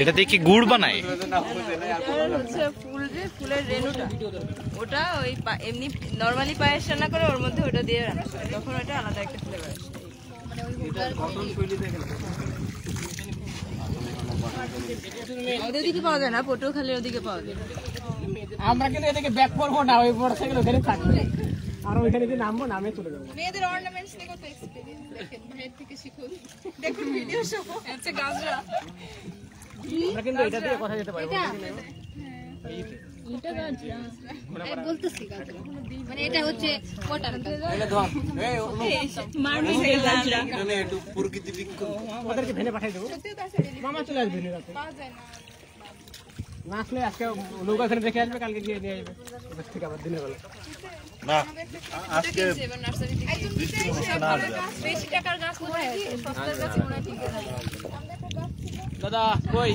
এটা দিয়ে কি গুড় বানায়? ফুলের রেণুটা ওটা ওই এমনি নরমালি পায়েস রান্না করে ওর মধ্যে ওটা দিয়ে রান্না করে, তখন ওটা আলাদা একটা ফ্লেভার আসে। আমাদের ওদিকে পাওয়া যায় না, পটুয়াখালীর ওদিকে পাওয়া যায়। আমরা কিন্তু এদিকে ব্যাক করবো না, ওই মোটরসাইকেল ওখানে থাকবে আর ওইখানে যে নামবো, নামে চলে যাবো। মেয়েদের অর্নামেন্টস নিয়ে কত এক্সপেরিয়েন্স দেখেন, ভাইয়ের থেকে শিখুন, দেখুন ভিডিও সহ। আচ্ছা গাজরা আমরা কিন্তু এটা দিয়ে কথা যেতে পারবো। এটা গাজরা আমি বলতেছি গাজরা, মানে এটা হচ্ছে ওটা এটা ধর এই মারবি গাজরা মানে একটু প্রকৃতি বিক্ষোভ ওদেরকে ভেনে পাঠিয়ে দেবো, মামা চলে আসবে রাতে। পাওয়া যায় না, না আসলে আজকে নৌকা এখানে দেখে আসবে, কালকে গিয়ে নিয়ে আসবে ওদের থেকে আবার দিনের বেলা। না আজকে এবার নার্সারি থেকে বেশি টাকার গাছ কোথায় আছে? সস্তার গাছে মনে হয় ঠিক আছে। দাদা কই